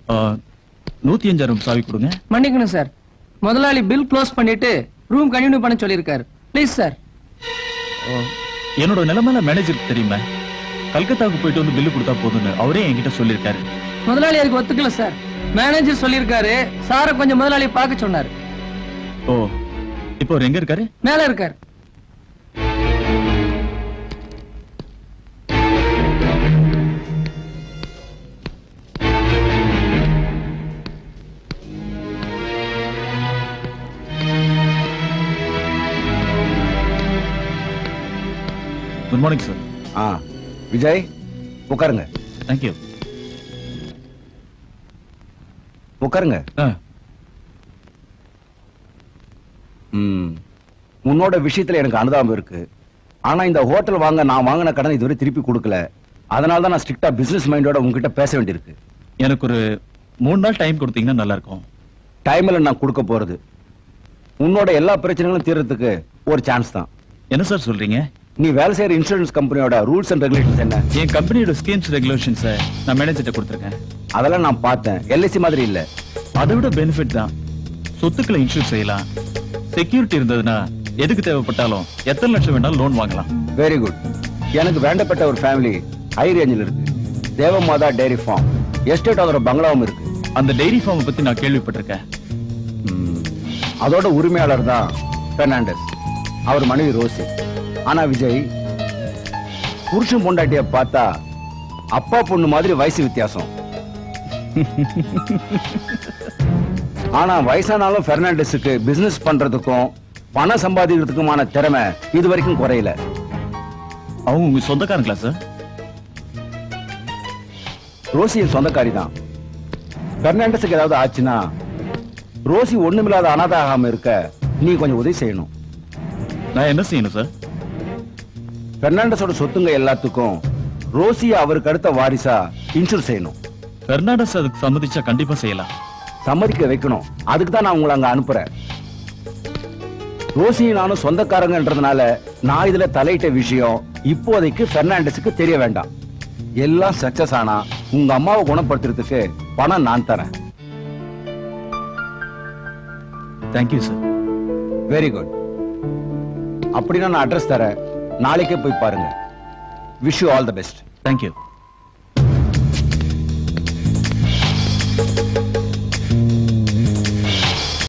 105 room சாவி கொடுங்க. மன்னிக்கணும் சார், முதலாளி பில் க்ளோஸ் பண்ணிட்டு ரூம் கண்டினியூ பண்ண சொல்லியிருக்காரு. Please sir. என்னோட நிலைமையில மேனேஜருக்கு தெரியுமா? கல்கத்தாவுக்கு போயிட்டு வந்து பில்லு கொடுத்தா போதும்னு அவரே என்கிட்ட சொல்லியிருக்காரு. முதலாளி அதுக்கு ஒத்துக்கல சார். மேனேஜர் சொல்லியிருக்காரு, சாரை கொஞ்சம் முதலாளி பார்க்க சொன்னாரு. ஓ, இப்போ அவர் எங்க இருக்காரு? மேல இருக்காரு. Good morning sir. விஜய், உட்காருங்க. தேங்க்யூ. உட்காருங்க. உன்னோட விஷயத்துல எனக்கு அனுதாபம் இருக்கு. ஆனா இந்த ஹோட்டல் வாங்க நான் வாங்கின கடன் இதுவரை திருப்பி கொடுக்கல. அதனால தான் நான் ஸ்ட்ரிக்டா பிசினஸ் மைண்டோட உங்ககிட்ட பேச வேண்டியிருக்கு. எனக்கு ஒரு 3 நாள் டைம் கொடுத்தீங்கன்னா நல்லா இருக்கும். டைம்ல நான் கொடுக்க போறது உன்னோட எல்லா பிரச்சனைகளும் தீர்றதுக்கு ஒரு சான்ஸ் தான். என்ன சார் சொல்றீங்க? நீ வேலை செய்யற இன்சூரன்ஸ் கம்பெனியோட ரூல்ஸ் அண்ட் ரெகுலேஷன்ஸ் என்ன? என் கம்பெனியோட ஸ்கீம்ஸ் ரெகுலேஷன்ஸ் நான் மேனேஜர்ட்ட கொடுத்திருக்கேன். அதெல்லாம் நான் பார்த்தேன். எல்ஐசி மாதிரி இல்ல. அதை விட பெனிஃபிட் தான். சொத்துக்களை இன்சூர் செய்யலாம். செக்யூரிட்டி இருந்ததுன்னா எதுக்கு தேவைப்பட்டாலும் எத்தனை லட்சம் வேணாலும் லோன் வாங்கலாம். Very good. எனக்கு வேண்டப்பட்ட ஒரு ஃபேமிலி ஹை ரேஞ்சில் இருக்கு. தேவமாதா டெய்ரி ஃபார்ம் எஸ்டேட் அதோட பங்களாவும் இருக்கு. அந்த டெய்ரி ஃபார்ம் பத்தி நான் கேள்விப்பட்டிருக்கேன். அதோட உரிமையாளர் தான் பெர்னாண்டஸ். அவர் மனைவி ரோசி. ஆனா விஜய், புருஷன் பொண்டாட்டிய பார்த்தா அப்பா பொண்ணு மாதிரி வயசு வித்தியாசம். ஆனா வயசானாலும் பெர்னாண்டஸுக்கு பிசினஸ் பண்றதுக்கும் பணம் சம்பாதிக்கிறதுக்குமான திறமை இது வரைக்கும் குறையல. அவங்க உங்க சொந்தக்காரங்களா சார்? ரோசியின் சொந்தக்காரி தான். பெர்னாண்டஸுக்கு ஏதாவது ஆச்சுன்னா ரோசி ஒண்ணுமில்லாத அனாதாகாம இருக்க நீ கொஞ்சம் உதவி செய்யணும். நான் என்ன செய்யணும் சார்? பெர்னாண்டஸோட சொத்துங்க எல்லாத்துக்கும் ரோசியை அவருக்கு அடுத்த வாரிசா இன்சூர் செய்யணும். பெர்னாண்டஸ் அதுக்கு சம்மதிச்சா கண்டிப்பா செய்யலாம். சம்மதிக்க வைக்கணும். அதுக்கு தான் நான் உங்களை அங்க அனுப்புறேன். ரோசியும் நானும் சொந்தக்காரங்கன்றதுனால நான் இதுல தலையிட்ட விஷயம் இப்போதைக்கு பெர்னாண்டஸுக்கு தெரிய வேண்டாம். எல்லாம் சக்சஸ் ஆனா உங்க அம்மாவை குணப்படுத்துறதுக்கு பணம் நான் தரேன். Thank you sir. Very good. அப்படின்னா நான் அட்ரஸ் தரேன். நாளைக்கே போய் பாருங்க. Wish you all the best. Thank you.